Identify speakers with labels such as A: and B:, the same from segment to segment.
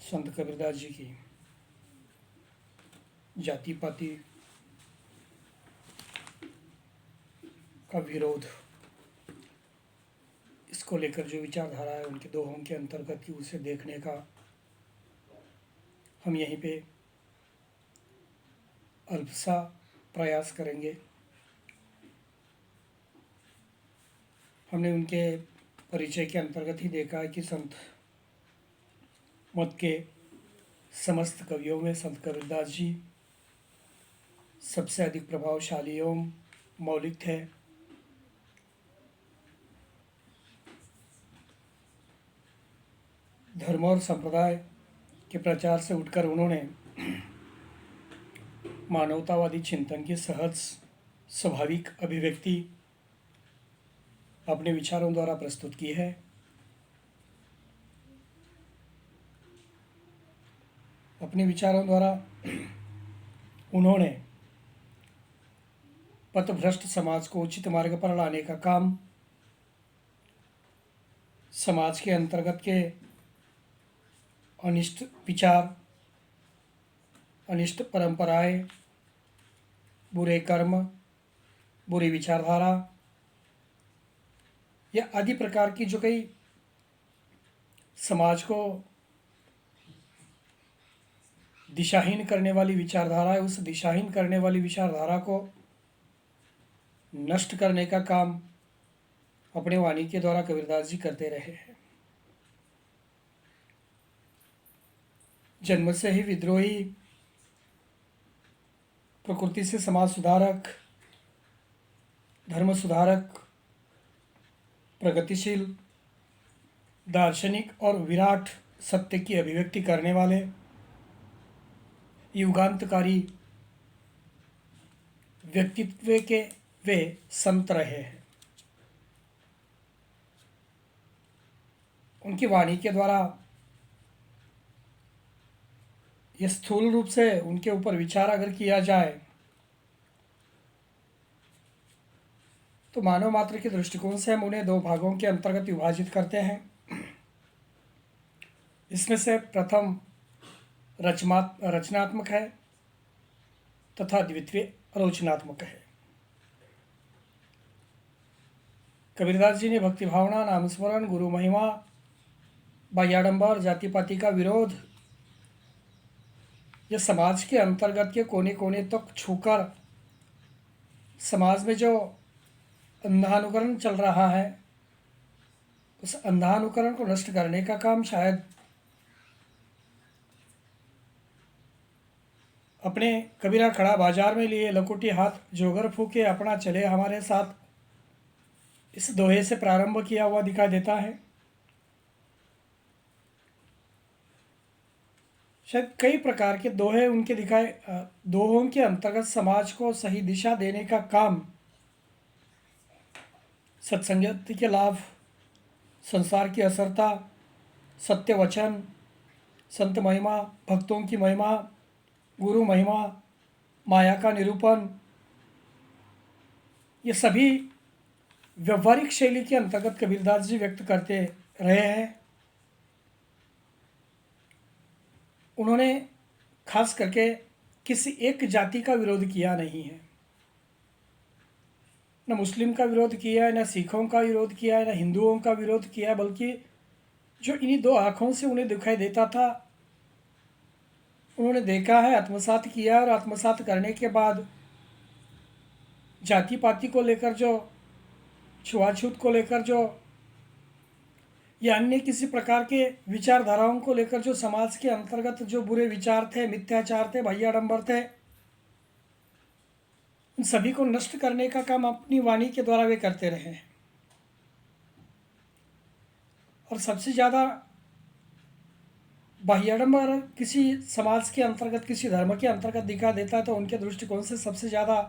A: संत कबीरदास जी की जाति पाति का विरोध, इसको लेकर जो विचारधारा है उनके दोहों के अंतर्गत की उसे देखने का हम यहीं पे अल्प सा प्रयास करेंगे। हमने उनके परिचय के अंतर्गत ही देखा है कि संत मत के समस्त कवियों में संत कबीरदास जी सबसे अधिक प्रभावशाली एवं मौलिक थे। धर्म और संप्रदाय के प्रचार से उठकर उन्होंने मानवतावादी चिंतन की सहज स्वाभाविक अभिव्यक्ति अपने विचारों द्वारा प्रस्तुत की है। अपने विचारों द्वारा उन्होंने पथभ्रष्ट समाज को उचित मार्ग पर लाने का काम, समाज के अंतर्गत के अनिष्ट विचार, अनिष्ट परंपराएं, बुरे कर्म, बुरी विचारधारा या आदि प्रकार की जो कई समाज को दिशाहीन करने वाली विचारधारा है, उस दिशाहीन करने वाली विचारधारा को नष्ट करने का काम अपने वाणी के द्वारा कबीरदास जी करते रहे हैं। जन्म से ही विद्रोही, प्रकृति से समाज सुधारक, धर्म सुधारक, प्रगतिशील, दार्शनिक और विराट सत्य की अभिव्यक्ति करने वाले युगांतकारी व्यक्तित्व के वे संत रहे हैं। उनकी वाणी के द्वारा यह स्थूल रूप से उनके ऊपर विचार अगर किया जाए तो मानव मात्र के दृष्टिकोण से हम उन्हें दो भागों के अंतर्गत विभाजित करते हैं। इसमें से प्रथम रचनात्मक है तथा द्वितीय आलोचनात्मक है। कबीरदास जी ने भक्ति भावना, नामस्मरण, गुरु महिमा, बाह्याडंबर, जाति पाति का विरोध, यह समाज के अंतर्गत के कोने कोने तक छूकर समाज में जो अंधानुकरण चल रहा है उस अंधानुकरण को नष्ट करने का काम शायद अपने कबीरा खड़ा बाजार में लिए लकुटी हाथ जोगर फूके अपना चले हमारे साथ, इस दोहे से प्रारंभ किया हुआ दिखाई देता है। शायद कई प्रकार के दोहे उनके दिखाए दोहों के अंतर्गत समाज को सही दिशा देने का काम, सत्संगत के लाभ, संसार की असरता, सत्य वचन, संत महिमा, भक्तों की महिमा, गुरु महिमा, माया का निरूपण, ये सभी व्यवहारिक शैली के अंतर्गत कबीरदास जी व्यक्त करते रहे हैं। उन्होंने खास करके किसी एक जाति का विरोध किया नहीं है, न मुस्लिम का विरोध किया है, न सिखों का विरोध किया है, न हिंदुओं का विरोध किया है, बल्कि जो इन्हीं दो आँखों से उन्हें दिखाई देता था उन्होंने देखा है, आत्मसात किया, और आत्मसात करने के बाद जाति पाति को लेकर जो छुआछूत को लेकर जो या अन्य किसी प्रकार के विचारधाराओं को लेकर जो समाज के अंतर्गत जो बुरे विचार थे, मिथ्याचार थे, बाह्याडंबर थे, उन सभी को नष्ट करने का काम अपनी वाणी के द्वारा वे करते रहे हैं। और सबसे ज़्यादा बाह्याडंबर किसी समाज के अंतर्गत, किसी धर्म के अंतर्गत दिखा देता है तो उनके दृष्टिकोण से सबसे ज़्यादा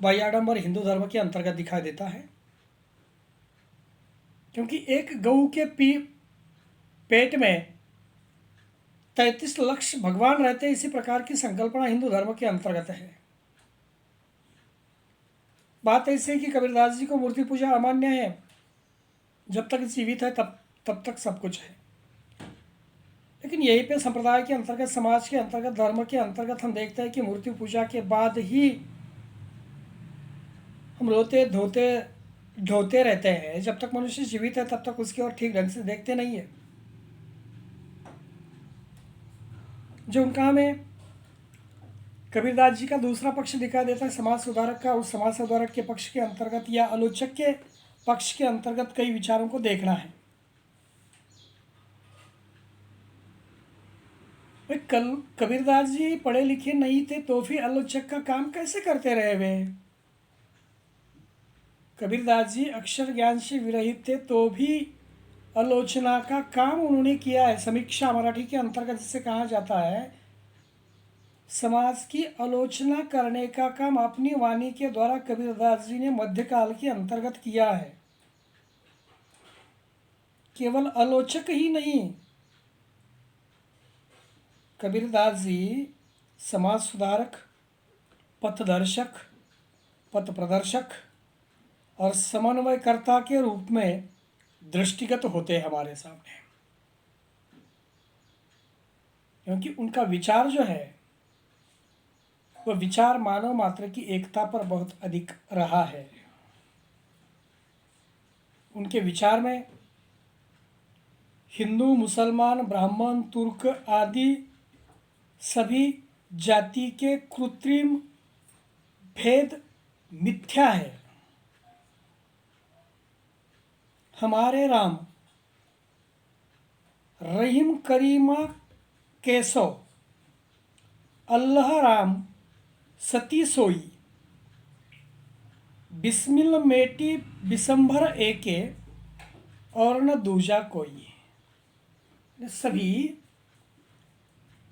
A: बाह्याडंबर हिंदू धर्म के अंतर्गत दिखाई देता है, क्योंकि एक गऊ के पेट में 33 लक्ष भगवान रहते हैं, इसी प्रकार की संकल्पना हिंदू धर्म के अंतर्गत है। बात ऐसी है कि कबीरदास जी को मूर्ति पूजा अमान्य है, जब तक जीवित है तब तक सब कुछ है। लेकिन लेकिन यहीं पे संप्रदाय के अंतर्गत, समाज के अंतर्गत, धर्म के अंतर्गत हम देखते हैं कि मूर्ति पूजा के बाद ही हम रोते धोते ढोते रहते हैं। जब तक मनुष्य जीवित है तब तक उसकी ओर ठीक ढंग से देखते नहीं है। जो उनका हमें कबीरदास जी का दूसरा पक्ष दिखाई देता है समाज सुधारक का, उस समाज सुधारक के पक्ष के अंतर्गत या आलोचक के पक्ष के अंतर्गत कई विचारों को देखना है। कल कबीरदास जी पढ़े लिखे नहीं थे तो भी आलोचक का काम कैसे करते रहे वे? कबीरदास जी अक्षर ज्ञान से विरहित थे तो भी आलोचना का काम उन्होंने किया है। समीक्षा मराठी के अंतर्गत जिसे कहा जाता है, समाज की आलोचना करने का काम अपनी वाणी के द्वारा कबीरदास जी ने मध्यकाल के अंतर्गत किया है। केवल आलोचक ही नहीं, कबीरदास जी समाज सुधारक, पथदर्शक, पथ प्रदर्शक और समन्वयकर्ता के रूप में दृष्टिगत होते हैं हमारे सामने, क्योंकि उनका विचार जो है वह विचार मानव मात्र की एकता पर बहुत अधिक रहा है। उनके विचार में हिंदू, मुसलमान, ब्राह्मण, तुर्क आदि सभी जाति के कृत्रिम भेद मिथ्या है। हमारे राम रहीम करीमा केसो, अल्लाह राम सती सोई, बिस्मिल मेटी बिसंभर एके और न दूजा कोई। सभी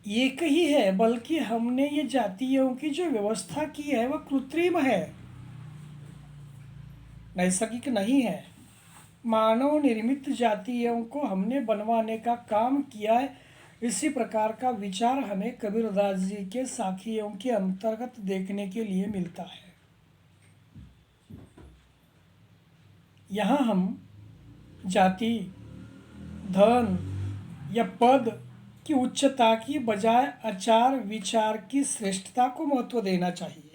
A: एक ही है, बल्कि हमने ये जातियों की जो व्यवस्था की है वह कृत्रिम है, नैसर्गिक नहीं है। मानव निर्मित जातियों को हमने बनवाने का काम किया है। इसी प्रकार का विचार हमें कबीरदास जी के साखियों के अंतर्गत देखने के लिए मिलता है। यहाँ हम जाति, धन या पद की उच्चता की बजाय आचार विचार की श्रेष्ठता को महत्व देना चाहिए,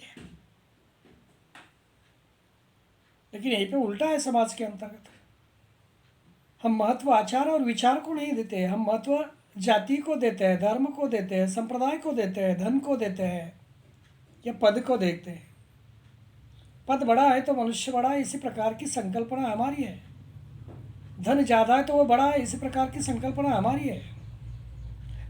A: लेकिन यहीं पे उल्टा है। समाज के अंतर्गत हम महत्व आचार और विचार को नहीं देते, हम महत्व जाति को देते हैं, धर्म को देते हैं, संप्रदाय को देते हैं, धन को देते हैं या पद को देखते हैं। पद बड़ा है तो मनुष्य बड़ा है, इसी प्रकार की संकल्पना हमारी है। धन ज़्यादा है तो वो बड़ा है, इसी प्रकार की संकल्पना हमारी है।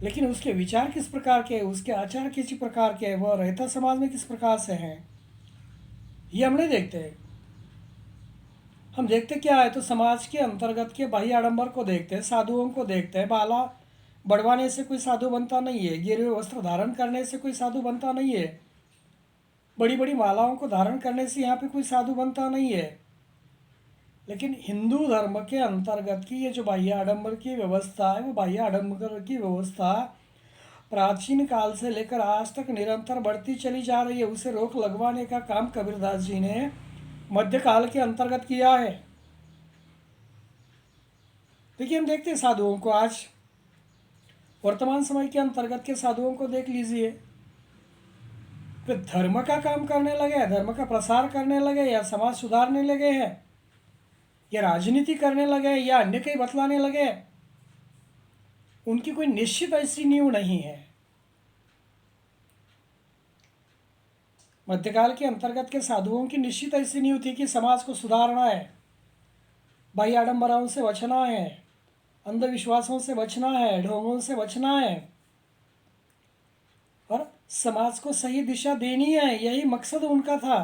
A: लेकिन उसके विचार किस प्रकार के, उसके आचार किस प्रकार के, वह रहता समाज में किस प्रकार से हैं, ये हम नहीं देखते हैं। हम देखते क्या है तो समाज के अंतर्गत के बाह्य आडंबर को देखते हैं, साधुओं को देखते हैं। बाला बढ़वाने से कोई साधु बनता नहीं है, गिरे वस्त्र धारण करने से कोई साधु बनता नहीं है, बड़ी बड़ी मालाओं को धारण करने से यहाँ पे कोई साधु बनता नहीं है। लेकिन हिंदू धर्म के अंतर्गत की ये जो बाह्य आडंबर की व्यवस्था है, वो बाह्य आडंबर की व्यवस्था प्राचीन काल से लेकर आज तक निरंतर बढ़ती चली जा रही है। उसे रोक लगवाने का काम कबीरदास जी ने मध्यकाल के अंतर्गत किया है। देखिए, हम देखते हैं साधुओं को, आज वर्तमान समय के अंतर्गत के साधुओं को देख लीजिए, वे धर्म का काम करने लगे, धर्म का प्रसार करने लगे, या समाज सुधारने लगे हैं, या राजनीति करने लगे, या अन्य कहीं बतलाने लगे। उनकी कोई निश्चित ऐसी नींव नहीं है। मध्यकाल के अंतर्गत के साधुओं की निश्चित ऐसी नींव थी कि समाज को सुधारना है, बाह्य आडंबराओं से बचना है, अंधविश्वासों से बचना है, ढोंगों से बचना है और समाज को सही दिशा देनी है। यही मकसद उनका था।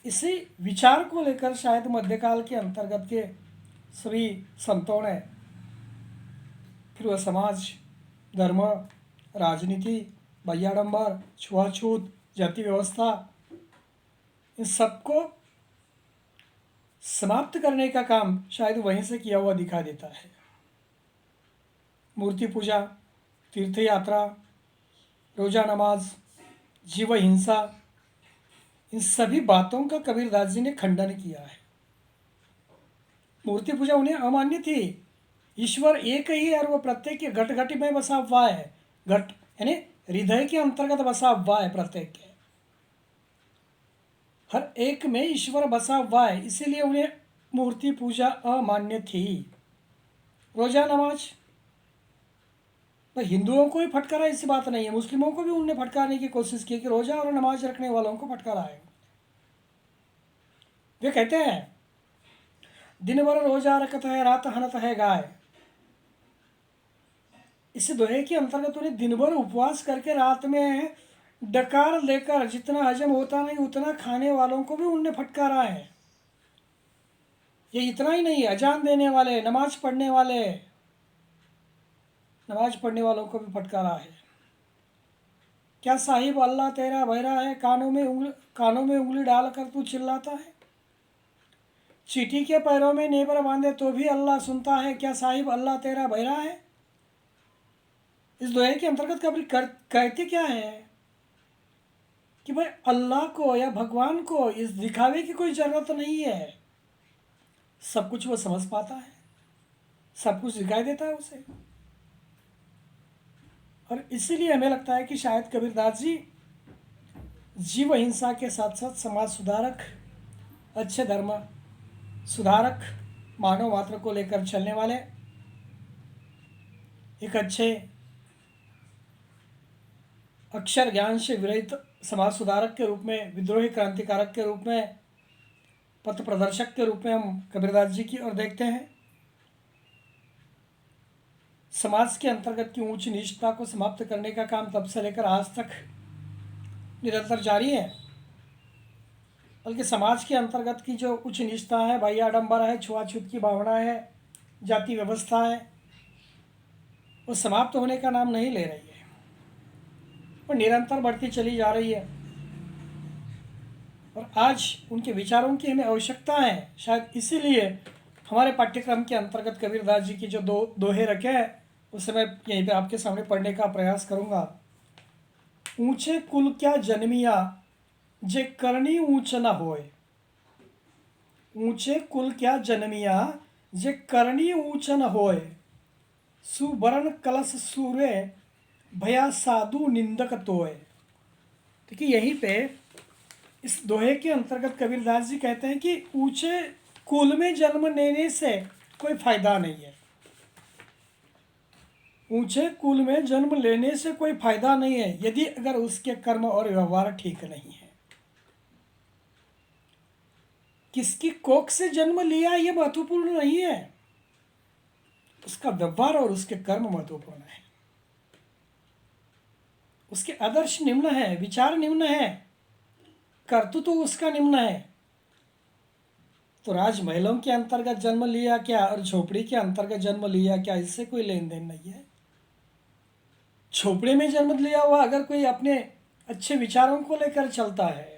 A: इसी विचार को लेकर शायद मध्यकाल के अंतर्गत के सभी संतों ने, फिर वह समाज, धर्म, राजनीति, बाह्याडंबर, छुआछूत, जाति व्यवस्था, इन सबको समाप्त करने का काम शायद वहीं से किया हुआ दिखाई देता है। मूर्ति पूजा, तीर्थ यात्रा, रोजा नमाज, जीव हिंसा, इन सभी बातों का कबीरदास जी ने खंडन किया है। मूर्ति पूजा उन्हें अमान्य थी, ईश्वर एक ही है और वो प्रत्येक के घट घट में बसा हुआ है। घट यानी हृदय के अंतर्गत बसा हुआ है, प्रत्येक के हर एक में ईश्वर बसा हुआ है, इसीलिए उन्हें मूर्ति पूजा अमान्य थी। रोजा नमाज भाई हिंदुओं को ही फटकारा, ऐसी बात नहीं है, मुस्लिमों को भी उन्होंने फटकारने की कोशिश की कि रोजा और नमाज रखने वालों को फटकारा है। वे कहते हैं दिन भर रोजा रखता है, रात हनत है गाय। इस दोहे के अंतर्गत उन्हें दिन भर उपवास करके रात में डकार लेकर जितना हजम होता नहीं उतना खाने वालों को भी उनने फटकारा है। ये इतना ही नहीं, अजान देने वाले, नमाज पढ़ने वालों को भी फटकारा है। क्या साहिब अल्लाह तेरा बहरा है, कानों में उंगली डालकर तू चिल्लाता है। चींटी के पैरों में नेबर बांधे तो भी अल्लाह सुनता है, क्या साहिब अल्लाह तेरा बहरा है। इस दोहे के अंतर्गत कभी कहते क्या है कि भाई अल्लाह को या भगवान को इस दिखावे की कोई ज़रूरत नहीं है, सब कुछ वो समझ पाता है, सब कुछ दिखाई देता है उसे। और इसीलिए हमें लगता है कि शायद कबीरदास जी जीव हिंसा के साथ साथ समाज सुधारक, अच्छे धर्म सुधारक, मानव मात्र को लेकर चलने वाले एक अच्छे अक्षर ज्ञान से विरहित समाज सुधारक के रूप में, विद्रोही क्रांतिकारक के रूप में, पथ प्रदर्शक के रूप में हम कबीरदास जी की ओर देखते हैं। समाज के अंतर्गत की ऊंच नीचता को समाप्त करने का काम तब से लेकर आज तक निरंतर जारी है। बल्कि समाज के अंतर्गत की जो उच्च नीचता है, बाह्य आडंबर है, छुआछूत की भावना है, जाति व्यवस्था है, वो समाप्त होने का नाम नहीं ले रही है और निरंतर बढ़ती चली जा रही है। और आज उनके विचारों की हमें आवश्यकता है। शायद इसीलिए हमारे पाठ्यक्रम के अंतर्गत कबीरदास जी की जो दोहे रखे हैं उसे मैं यहीं पे आपके सामने पढ़ने का प्रयास करूँगा। ऊंचे कुल क्या जन्मिया, जे करनी ऊंच न होए। ऊंचे कुल क्या जन्मिया, जे करनी ऊंच न होए। सुवर्ण कलश सूर्य, भया साधु निंदक तोय। देखिए यहीं पे इस दोहे के अंतर्गत कबीरदास जी कहते हैं कि ऊंचे कुल में जन्म लेने से कोई फायदा नहीं है। ऊंचे कुल में जन्म लेने से कोई फायदा नहीं है यदि अगर उसके कर्म और व्यवहार ठीक नहीं है। किसकी कोख से जन्म लिया ये महत्वपूर्ण नहीं है, उसका व्यवहार और उसके कर्म महत्वपूर्ण है। उसके आदर्श निम्न है, विचार निम्न है, कर्तृत्व उसका निम्न है। तो राजमहलों के अंतर्गत जन्म लिया क्या और झोपड़ी के अंतर्गत जन्म लिया क्या, इससे कोई लेन देन नहीं है। झोपड़ी में जन्म लिया हुआ अगर कोई अपने अच्छे विचारों को लेकर चलता है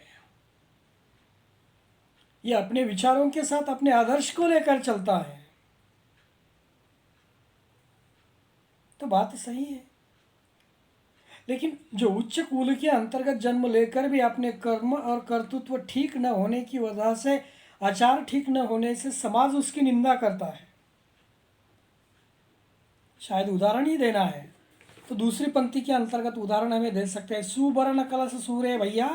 A: या अपने विचारों के साथ अपने आदर्श को लेकर चलता है तो बात सही है। लेकिन जो उच्च कुल के अंतर्गत जन्म लेकर भी अपने कर्म और कर्तृत्व ठीक न होने की वजह से, आचार ठीक न होने से समाज उसकी निंदा करता है। शायद उदाहरण ही देना है तो दूसरी पंक्ति के अंतर्गत उदाहरण हमें दे सकते हैं। सुवर्ण कलश सूर्य भैया,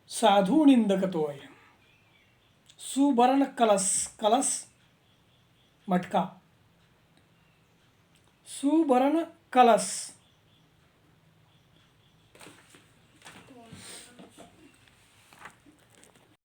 A: साधु निंदक तोय। सुवर्ण कलश, कलश मटका, सुवर्ण कलश